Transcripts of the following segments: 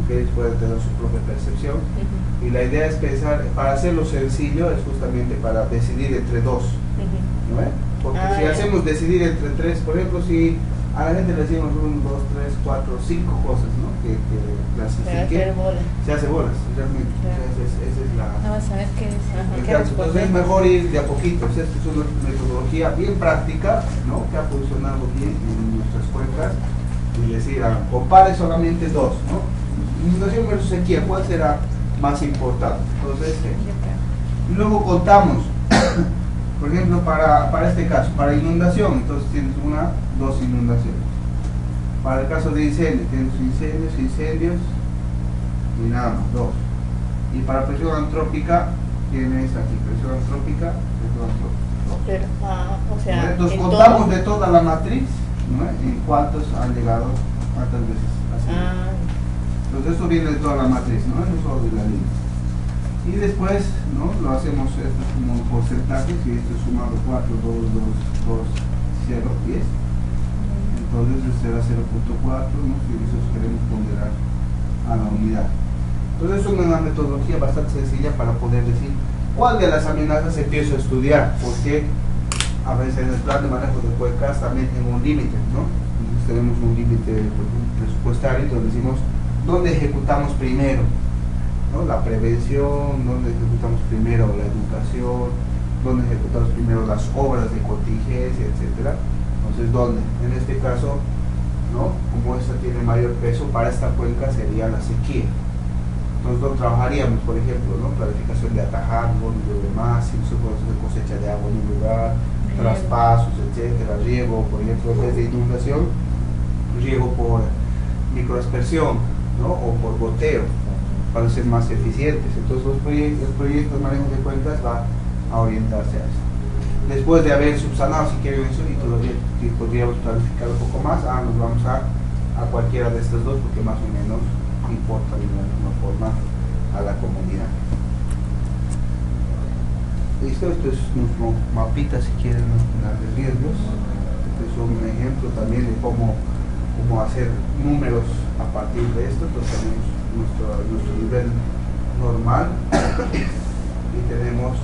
que ellos pueden tener su propia percepción. Y la idea es pensar, para hacerlo sencillo, es justamente para decidir entre dos, ¿no? Porque si hacemos decidir entre tres, por ejemplo, si a la gente le decimos 1, 2, 3, 4, 5 cosas, ¿no? que clasifique, se hace bolas, realmente. Claro. Esa es la... No vas a ver qué es. Entonces es mejor ir de a poquito. Esta es una metodología bien práctica, ¿no? Que ha funcionado bien en nuestras cuencas. Y decir, compare solamente dos, ¿no? Inundación versus sequía, ¿cuál será más importante? Entonces, luego contamos, por ejemplo, para este caso, para inundación, entonces tienes dos inundaciones. Para el caso de incendio, tienes incendios y nada más, dos. Y para presión antrópica, tienes aquí presión antrópica, dos. Pero, o sea, entonces contamos de toda la matriz, ¿no? En cuántos han llegado, cuántas veces así. Entonces esto viene de toda la matriz, ¿no? No solo de la línea. Y después, ¿no? Lo hacemos esto como porcentajes, y esto es sumado 4, 2, 2, 0, 10. Entonces será 0.4, ¿no? Si eso queremos ponderar a la unidad. Entonces es una metodología bastante sencilla para poder decir cuál de las amenazas empiezo a estudiar, porque a veces en el plan de manejo de cuencas también tengo un límite, ¿no? Entonces tenemos un límite presupuestario, entonces decimos dónde ejecutamos primero, ¿no? La prevención, dónde ejecutamos primero la educación, dónde ejecutamos primero las obras de contingencia, etcétera. Entonces, ¿dónde? En este caso, ¿no? Como esta tiene mayor peso, para esta cuenca sería la sequía. Entonces, ¿dónde trabajaríamos? Por ejemplo, ¿no? Planificación de atajar, dónde llueve más, si se puede hacer cosecha de agua en un lugar, traspasos, etcétera, riego, por ejemplo, en vez de inundación, riego por microaspersión, ¿no? O por goteo, para ser más eficientes. Entonces, el proyecto de manejo de cuencas va a orientarse a eso. Después de haber subsanado, si quieren eso, y todavía podríamos planificar un poco más, nos vamos a cualquiera de estas dos, porque más o menos importa de alguna forma a la comunidad. Listo, esto es nuestro mapita, si quieren, de riesgos. Este es un ejemplo también de cómo hacer números a partir de esto. Entonces tenemos nuestro nivel normal y tenemos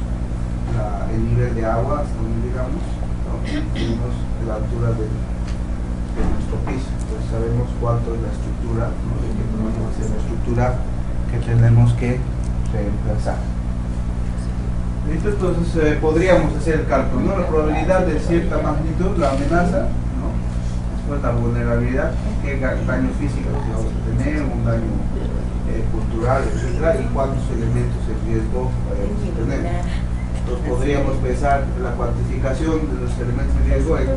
el nivel de agua hasta donde llegamos, ¿no? Tenemos la altura de nuestro piso. Entonces sabemos cuánto es la estructura, ¿no? De qué tamaño va a ser la estructura que tenemos que reemplazar. ¿Listo? Entonces podríamos hacer el cálculo, ¿no? La probabilidad de cierta magnitud, la amenaza, ¿no? Después la vulnerabilidad, qué daño físico vamos a tener, un daño cultural, etcétera, y cuántos elementos de riesgo vamos a tener. Entonces podríamos pensar en la cuantificación de los elementos de riesgo en,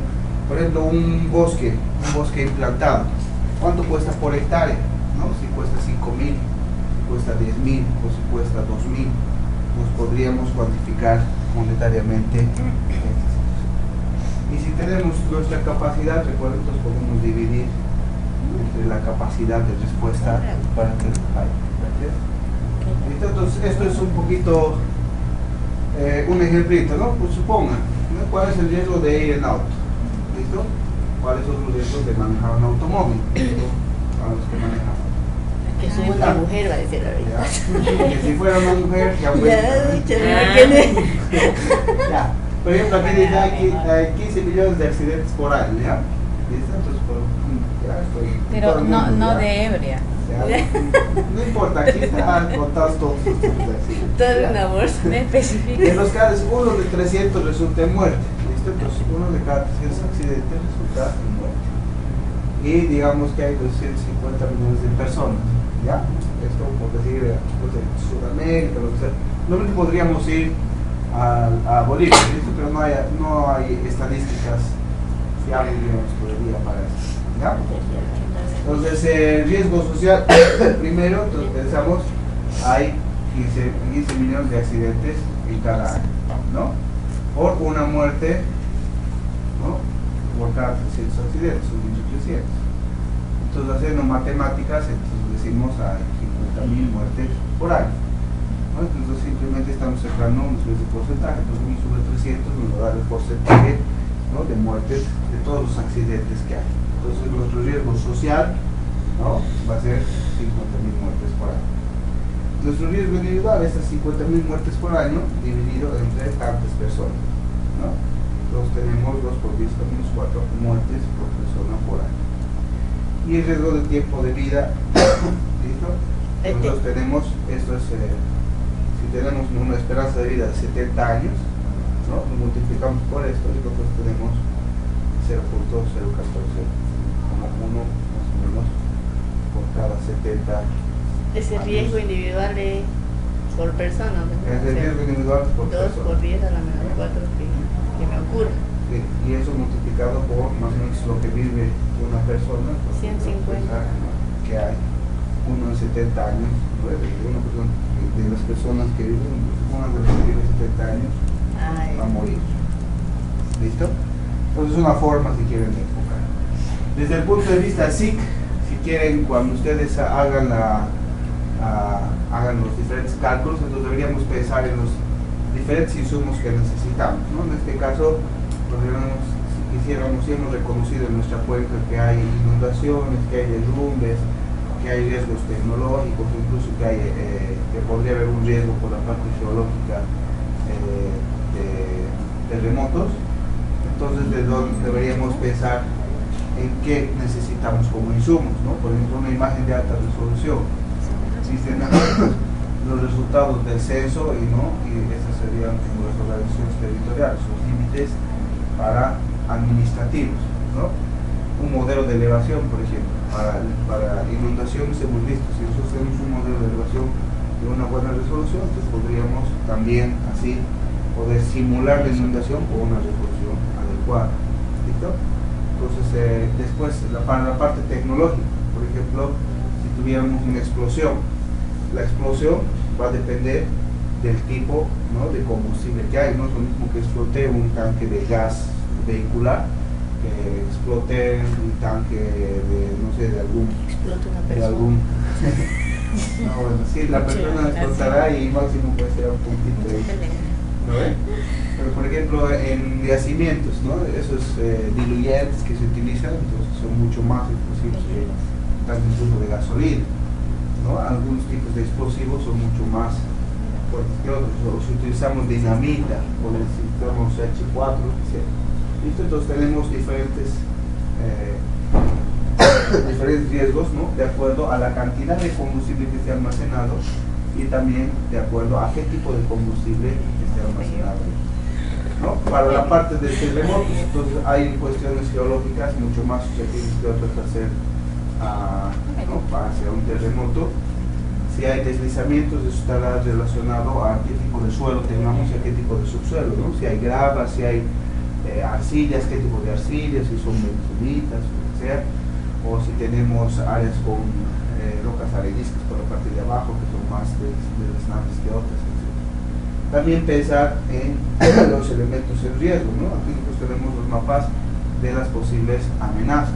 por ejemplo, un bosque implantado. ¿Cuánto cuesta por hectárea? ¿No? Si cuesta 5.000, si cuesta 10.000 o si cuesta 2.000, pues podríamos cuantificar monetariamente. Y si tenemos nuestra capacidad, recuerden, entonces podemos dividir entre la capacidad de respuesta para que haya. Entonces esto es un poquito un ejemplito, ¿no? Pues supongan, ¿no? ¿Cuál es el riesgo de ir en auto? ¿Listo? ¿Cuáles son los riesgos de manejar un automóvil? A los que manejamos. Que soy una mujer, va a decir ahorita. Que si fuera una mujer, ya ya. Por ejemplo, aquí dice hay 15 millones de accidentes por año, ¿ya? ¿Listo? Entonces, ya estoy. Pero no de ebria. No importa, aquí están contados todos los accidentes. Todo un amor. Me especifica. En los casos, 1 de 300 resulta en muerte. ¿Listo? Entonces, 1 de cada 300 accidentes resulta en muerte. Y digamos que hay 250 millones de personas, ¿ya? Esto por decir, Sudamérica, lo que sea. Luego podríamos ir a Bolivia, ¿listo? Pero no hay estadísticas fiables, digamos, todavía para eso, ¿ya? Entonces, riesgo social, primero, entonces pensamos, hay 15 millones de accidentes en cada año, ¿no? Por una muerte, ¿no? Por cada 300 accidentes, son 1.300. Entonces, haciendo matemáticas, entonces decimos hay 50.000 muertes por año, ¿no? Entonces, simplemente estamos sacando una especie de porcentaje, entonces 1 sobre 300 nos va a dar el porcentaje, ¿no? De muertes de todos los accidentes que hay. Entonces nuestro riesgo social, ¿no? Va a ser 50.000 muertes por año. Nuestro riesgo individual es 50.000 muertes por año dividido entre tantas personas, ¿no? Entonces tenemos 2 por 10 menos 4 muertes por persona por año. Y el riesgo de tiempo de vida, ¿listo? Nosotros tenemos, esto es, si tenemos una esperanza de vida de 70 años, ¿no? Lo multiplicamos por esto y nosotros tenemos 0.014, como uno más o menos por cada 70. Ese riesgo individual es por persona, ¿no? Es el riesgo individual por 2 persona. por 10 a la menos 4 que me ocurre. Y eso multiplicado por más o menos lo que vive una persona, pues, 150. que hay uno en 70 años, una persona, de las personas que viven, una de las que vive 70 años va a morir. ¿Listo? Entonces es una forma, si quieren, de enfocar. Desde el punto de vista SIC, si quieren, cuando ustedes hagan los diferentes cálculos, entonces deberíamos pensar en los diferentes insumos que necesitamos, ¿no? En este caso, si quisiéramos, si hemos reconocido en nuestra cuenca que hay inundaciones, que hay derrumbes, que hay riesgos tecnológicos, incluso que podría haber un riesgo por la parte geológica de terremotos. Entonces, deberíamos pensar en qué necesitamos como insumos, ¿no? Por ejemplo, una imagen de alta resolución. Existen los resultados del censo y esas serían como las organizaciones territoriales, los límites para administrativos, ¿no? Un modelo de elevación, por ejemplo, para inundaciones hemos visto, si nosotros tenemos un modelo de elevación de una buena resolución, entonces podríamos también así poder simular la inundación con una resolución adecuada. ¿Listo? Entonces, después, para la parte tecnológica, por ejemplo, si tuviéramos una explosión, la explosión va a depender del tipo, ¿no?, de combustible que hay. No es lo mismo que explote un tanque de gas vehicular, que explote un tanque de, no sé, de algún... Explota una persona. No, bueno, sí, la persona explotará y máximo puede ser un puntito ahí, ¿no ven? Pero por ejemplo, en yacimientos, ¿no?, esos diluyentes que se utilizan, entonces son mucho más explosivos que tanques incluso de gasolina, ¿no? Algunos tipos de explosivos son mucho más fuertes que otros, o si utilizamos dinamita o necesitamos H4, etc. ¿Listo? Entonces tenemos diferentes riesgos, ¿no?, de acuerdo a la cantidad de combustible que esté almacenado y también de acuerdo a qué tipo de combustible esté almacenado, ¿no? Para la parte de terremotos, entonces hay cuestiones geológicas mucho más susceptibles que otras hacia un terremoto. Si hay deslizamientos, eso estará relacionado a qué tipo de suelo tengamos y a qué tipo de subsuelo, ¿no? Si hay gravas, si hay arcillas, qué tipo de arcillas, si son benzoitas o lo que sea, o si tenemos áreas con rocas areniscas por la parte de abajo, que son más deleznables que otras, etc. También pensar en los elementos en riesgo, ¿no? Aquí nosotros tenemos los mapas de las posibles amenazas.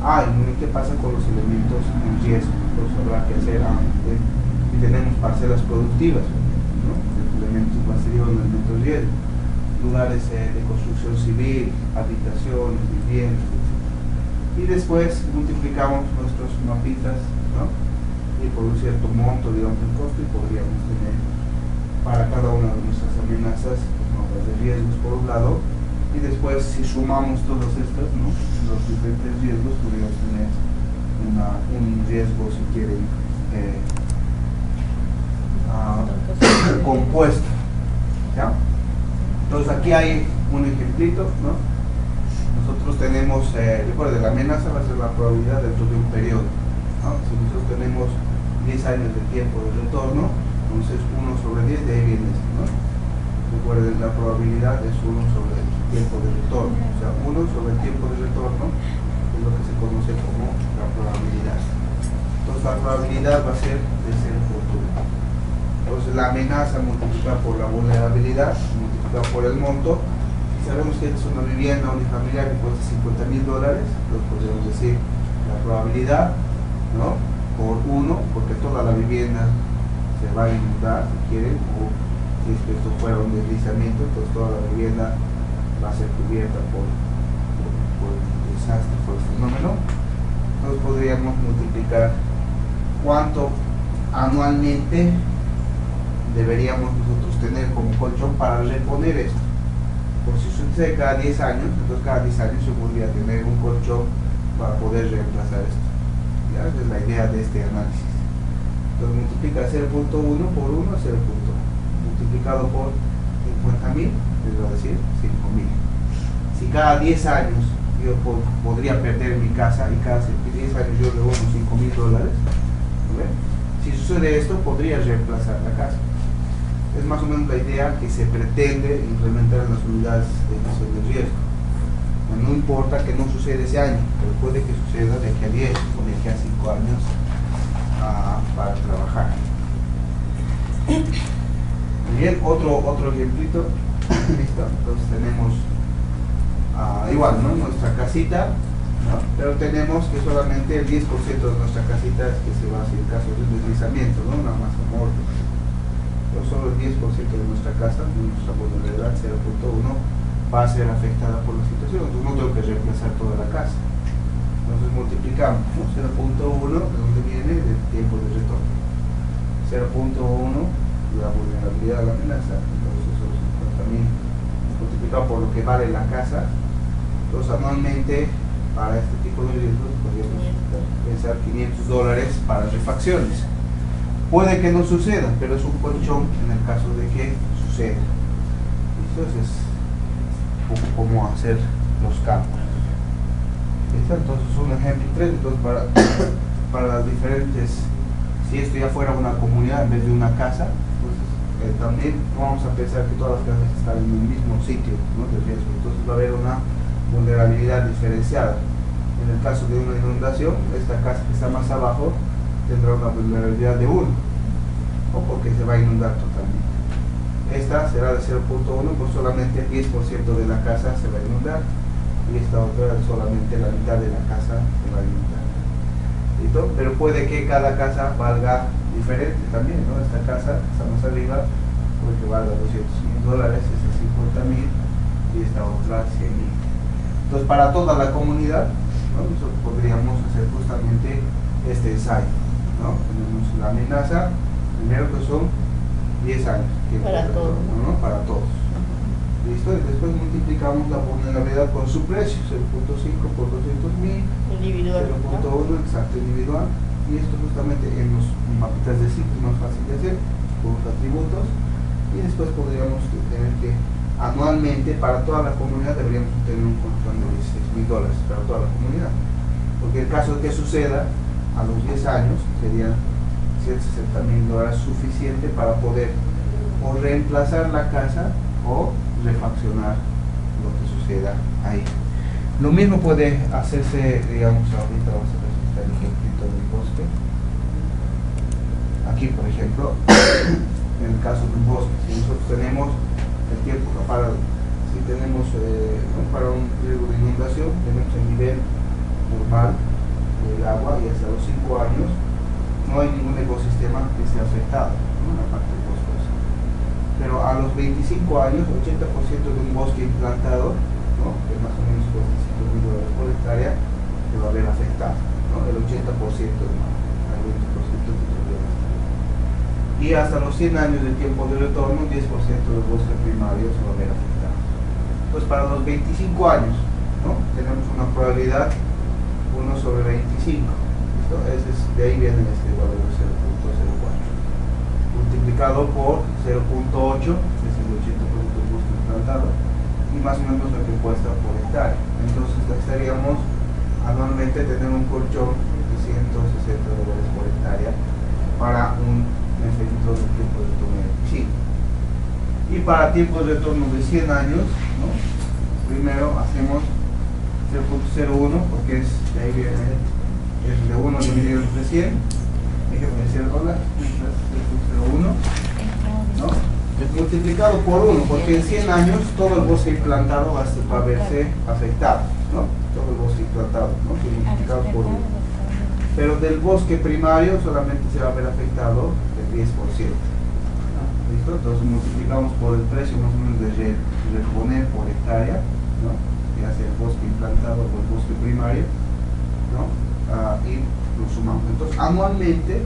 ¿Y qué pasa con los elementos en riesgo? Entonces habrá que hacer, y tenemos parcelas productivas, ¿no?, elementos exteriores, elementos de riesgo, lugares de construcción civil, habitaciones, viviendas, etc. Y después multiplicamos nuestros mapitas, ¿no?, y por un cierto monto, digamos, el costo, y podríamos tener para cada una de nuestras amenazas mapas de riesgos por un lado, y después, si sumamos todas estas, ¿no?, los diferentes riesgos, podríamos tener un riesgo, si quieren, compuesto, ¿ya? Entonces aquí hay un ejemplito, ¿no? Nosotros tenemos, recuerden, la amenaza va a ser la probabilidad dentro de un periodo, ¿no? Si nosotros tenemos 10 años de tiempo de retorno, entonces 1 sobre 10 de ahí viene esto, ¿no? Recuerden, la probabilidad es 1 sobre el tiempo de retorno, o sea, 1 sobre el tiempo de retorno es lo que se conoce como la probabilidad. Entonces la probabilidad va a ser de 0.1. Entonces la amenaza multiplicada por la vulnerabilidad, multiplicada por el monto. Sabemos que es una vivienda unifamiliar que cuesta $50,000, entonces podríamos decir la probabilidad, ¿no?, por 1, porque toda la vivienda se va a inundar, si quieren, o si es que esto fuera un deslizamiento, entonces toda la vivienda va a ser cubierta por el desastre, por el fenómeno. Entonces podríamos multiplicar cuánto anualmente deberíamos nosotros tener como colchón para reponer esto. Por si sucede cada 10 años, entonces cada 10 años yo podría tener un colchón para poder reemplazar esto. ¿Ya? Esa es la idea de este análisis. Entonces multiplica 0.1 por 1, 0. Multiplicado por 50.000, les voy a decir 5.000. Si cada 10 años yo podría perder mi casa y cada 10 años yo debo unos $5.000, si sucede esto, podría reemplazar la casa. Es más o menos la idea que se pretende implementar en las unidades de gestión de riesgo. No importa que no suceda ese año, pero puede que suceda de aquí a 10 o de aquí a 5 años para trabajar. Muy bien, otro ejemplito. Listo. Entonces tenemos igual, ¿no? Nuestra casita, ¿no? Pero tenemos que solamente el 10% de nuestra casita es que se va a hacer en caso de un deslizamiento, ¿no? Una masa muerta. Pero solo el 10% de nuestra casa, nuestra vulnerabilidad 0.1, va a ser afectada por la situación. Entonces no tengo que reemplazar toda la casa. Entonces multiplicamos 0.1, ¿de dónde viene? Del tiempo de retorno. 0.1, la vulnerabilidad de la amenaza, entonces eso es 50.000 multiplicado por lo que vale la casa. Entonces anualmente para este tipo de riesgos podríamos pensar $500 para refacciones. Puede que no suceda, pero es un colchón en el caso de que suceda. Entonces es cómo hacer los cálculos. Entonces un ejemplo 3, entonces para las diferentes, si esto ya fuera una comunidad en vez de una casa, entonces también vamos a pensar que todas las casas están en el mismo sitio, ¿no? De riesgo. Entonces va a haber una vulnerabilidad diferenciada. En el caso de una inundación, esta casa que está más abajo tendrá una vulnerabilidad de 1, o porque se va a inundar totalmente. Esta será de 0.1, pues solamente el 10% de la casa se va a inundar, y esta otra solamente la mitad de la casa se va a inundar. ¿Listo? Pero puede que cada casa valga diferente también, ¿no? Esta casa que está más arriba puede que valga $200.000, esta 50.000 y esta otra 100.000. Entonces para toda la comunidad, ¿no? Nosotros podríamos hacer justamente este ensayo, ¿no? Tenemos la amenaza, primero que son 10 años. Para todos. ¿No? Para todos. ¿Listo? Y después multiplicamos la vulnerabilidad por su precio, 0.5 por 200.000, individual, 0.1 exacto individual, y esto justamente en los mapitas de ciclo es más fácil de hacer, con los atributos, y después podríamos tener que anualmente para toda la comunidad deberíamos tener un colchón de $16.000 para toda la comunidad, porque el caso de que suceda a los 10 años sería $160.000 suficiente para poder o reemplazar la casa o refaccionar lo que suceda ahí. Lo mismo puede hacerse, digamos, ahorita vamos a presentar el ejemplo del bosque. Aquí, por ejemplo, en el caso de un bosque, si nosotros tenemos el tiempo si tenemos para un riesgo de inundación, tenemos el nivel normal del agua y hasta los 5 años no hay ningún ecosistema que esté afectado, ¿no? La parte boscosa. Pero a los 25 años, 80% de un bosque implantado, ¿no? Que más o menos cuesta $5.000 por hectárea, se va a ver afectado, ¿no? El 80% más, el 20% de y hasta los 100 años de tiempo de retorno, 10% del bosque primario se va a ver afectado. Pues para los 25 años, ¿no? Tenemos una probabilidad 1 sobre 25. ¿Listo? De ahí viene este valor de 0.04. Multiplicado por 0.8, que es el 80% del bosque implantado, y más o menos lo que cuesta por hectárea. Entonces estaríamos anualmente tener un colchón de $160 por hectárea para un efecto de tiempo de retorno de 25. Y para tiempos de retorno de 100 años, ¿no? Primero hacemos 0.01, porque de ahí viene, es de 1 dividido entre 100, déjenme decir hola, 0.01, ¿no? Multiplicado por 1, porque en 100 años todo el bosque implantado va a verse afectado, ¿no? Todo el bosque implantado, ¿no? Multiplicado por 1. Pero del bosque primario solamente se va a ver afectado el 10%. ¿No? ¿Listo? Entonces multiplicamos por el precio más o menos de reponer por hectárea, ¿no? Ya sea el bosque implantado o el bosque primario, ¿no? y lo sumamos. Entonces, anualmente